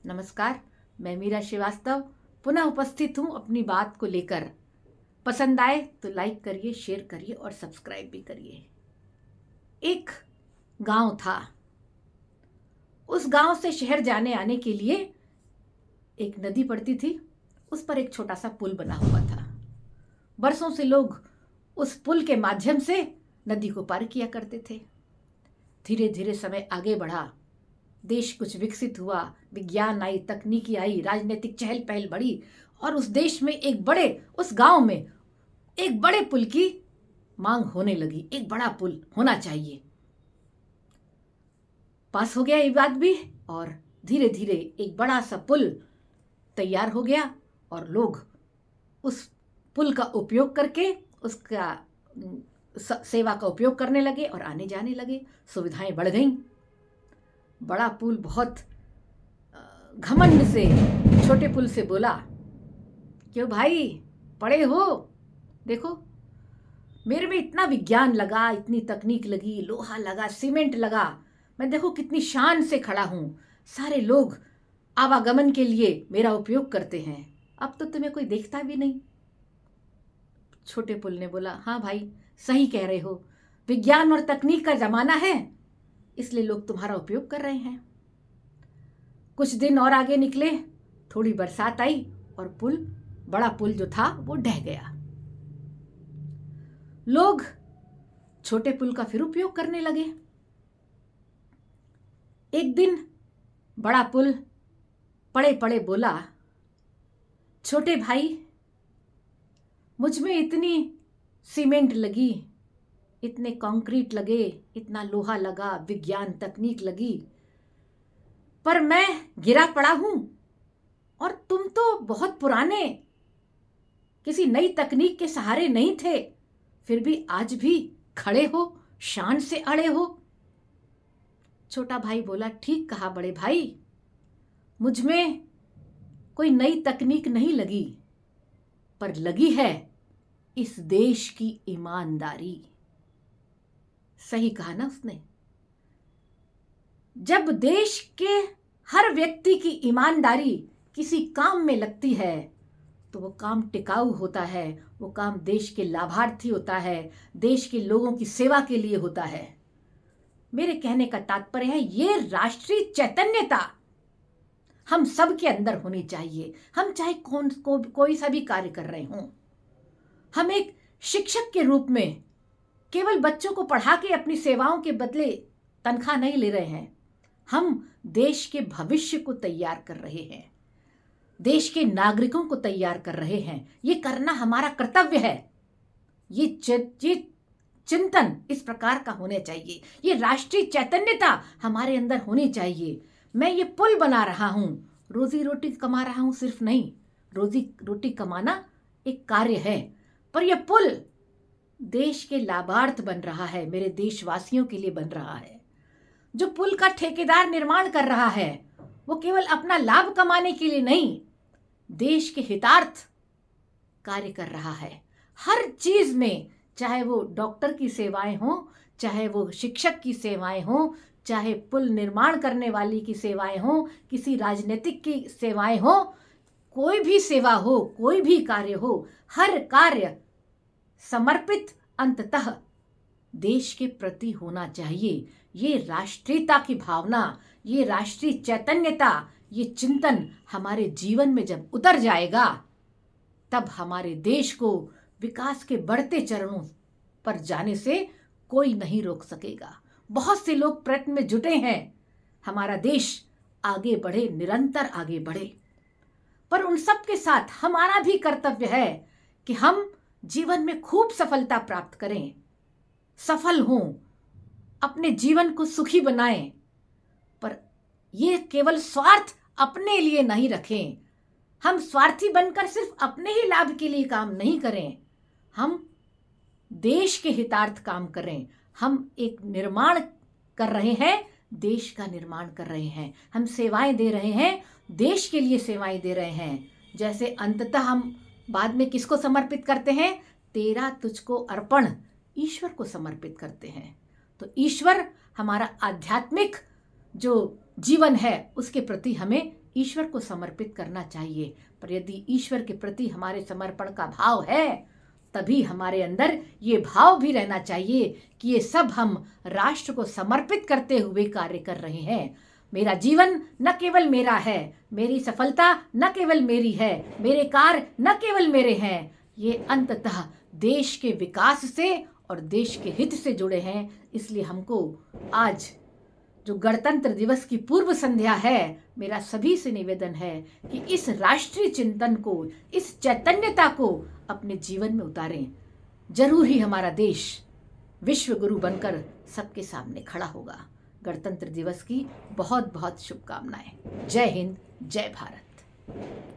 नमस्कार, मैं मीरा श्रीवास्तव पुनः उपस्थित हूँ अपनी बात को लेकर। पसंद आए तो लाइक करिए, शेयर करिए और सब्सक्राइब भी करिए। एक गांव था। उस गांव से शहर जाने आने के लिए एक नदी पड़ती थी। उस पर एक छोटा सा पुल बना हुआ था। बरसों से लोग उस पुल के माध्यम से नदी को पार किया करते थे। धीरे धीरे समय आगे बढ़ा, देश कुछ विकसित हुआ, विज्ञान आई, तकनीकी आई, राजनीतिक चहल पहल बढ़ी और उस गांव में एक बड़े पुल की मांग होने लगी। एक बड़ा पुल होना चाहिए। पास हो गया ये बात भी और धीरे धीरे एक बड़ा सा पुल तैयार हो गया और लोग उस पुल का उपयोग करके उसका सेवा का उपयोग करने लगे और आने जाने लगे। सुविधाएं बढ़ गईं। बड़ा पुल बहुत घमंड से छोटे पुल से बोला, क्यों भाई, पढ़े हो? देखो, मेरे में इतना विज्ञान लगा, इतनी तकनीक लगी, लोहा लगा, सीमेंट लगा, मैं देखो कितनी शान से खड़ा हूं। सारे लोग आवागमन के लिए मेरा उपयोग करते हैं। अब तो तुम्हें कोई देखता भी नहीं। छोटे पुल ने बोला, हाँ भाई, सही कह रहे हो, विज्ञान और तकनीक का जमाना है, इसलिए लोग तुम्हारा उपयोग कर रहे हैं। कुछ दिन और आगे निकले, थोड़ी बरसात आई और बड़ा पुल जो था वो ढह गया। लोग छोटे पुल का फिर उपयोग करने लगे। एक दिन बड़ा पुल पड़े पड़े बोला, छोटे भाई, मुझ में इतनी सीमेंट लगी, इतने कंक्रीट लगे, इतना लोहा लगा, विज्ञान तकनीक लगी, पर मैं गिरा पड़ा हूं और तुम तो बहुत पुराने, किसी नई तकनीक के सहारे नहीं थे, फिर भी आज भी खड़े हो, शान से अड़े हो। छोटा भाई बोला, ठीक कहा बड़े भाई, मुझ में कोई नई तकनीक नहीं लगी, पर लगी है इस देश की ईमानदारी। सही कहा ना उसने। जब देश के हर व्यक्ति की ईमानदारी किसी काम में लगती है तो वो काम टिकाऊ होता है, वो काम देश के लाभार्थी होता है, देश के लोगों की सेवा के लिए होता है। मेरे कहने का तात्पर्य है, ये राष्ट्रीय चैतन्यता हम सब के अंदर होनी चाहिए। हम चाहे कोई सा भी कार्य कर रहे हों। हम एक शिक्षक के रूप में केवल बच्चों को पढ़ा के अपनी सेवाओं के बदले तनख्वाह नहीं ले रहे हैं। हम देश के भविष्य को तैयार कर रहे हैं, देश के नागरिकों को तैयार कर रहे हैं। ये करना हमारा कर्तव्य है। ये चिंतन इस प्रकार का होना चाहिए। ये राष्ट्रीय चैतन्यता हमारे अंदर होनी चाहिए। मैं ये पुल बना रहा हूं, रोजी रोटी कमा रहा हूं, सिर्फ नहीं, रोजी रोटी कमाना एक कार्य है, पर यह पुल देश के लाभार्थ बन रहा है, मेरे देशवासियों के लिए बन रहा है। जो पुल का ठेकेदार निर्माण कर रहा है वो केवल अपना लाभ कमाने के लिए नहीं, देश के हितार्थ कार्य कर रहा है। हर चीज में, चाहे वो डॉक्टर की सेवाएं हो, चाहे वो शिक्षक की सेवाएं हो, चाहे पुल निर्माण करने वाली की सेवाएं हो, किसी राजनीतिक की सेवाएं हो, कोई भी सेवा हो, कोई भी कार्य हो, हर कार्य समर्पित अंततः देश के प्रति होना चाहिए। ये राष्ट्रीयता की भावना, ये राष्ट्रीय चैतन्यता, ये चिंतन हमारे जीवन में जब उतर जाएगा, तब हमारे देश को विकास के बढ़ते चरणों पर जाने से कोई नहीं रोक सकेगा। बहुत से लोग प्रयत्न में जुटे हैं, हमारा देश आगे बढ़े, निरंतर आगे बढ़े, पर उन सब के साथ हमारा भी कर्तव्य है कि हम जीवन में खूब सफलता प्राप्त करें, सफल हों, अपने जीवन को सुखी बनाएं, पर ये केवल स्वार्थ अपने लिए नहीं रखें। हम स्वार्थी बनकर सिर्फ अपने ही लाभ के लिए काम नहीं करें, हम देश के हितार्थ काम करें। हम एक निर्माण कर रहे हैं, देश का निर्माण कर रहे हैं, हम सेवाएं दे रहे हैं, देश के लिए सेवाएं दे रहे हैं। जैसे अंततः हम बाद में किसको समर्पित करते हैं? तेरा तुझको अर्पण, ईश्वर को समर्पित करते हैं। तो ईश्वर हमारा आध्यात्मिक जो जीवन है उसके प्रति हमें ईश्वर को समर्पित करना चाहिए। पर यदि ईश्वर के प्रति हमारे समर्पण का भाव है, तभी हमारे अंदर ये भाव भी रहना चाहिए कि ये सब हम राष्ट्र को समर्पित करते हुए कार्य कर रहे हैं। मेरा जीवन न केवल मेरा है, मेरी सफलता न केवल मेरी है, मेरे कार्य न केवल मेरे हैं, ये अंततः देश के विकास से और देश के हित से जुड़े हैं। इसलिए हमको आज जो गणतंत्र दिवस की पूर्व संध्या है, मेरा सभी से निवेदन है कि इस राष्ट्रीय चिंतन को, इस चैतन्यता को अपने जीवन में उतारें। जरूर ही हमारा देश विश्व गुरु बनकर सबके सामने खड़ा होगा। गणतंत्र दिवस की बहुत बहुत शुभकामनाएं। जय हिंद, जय भारत।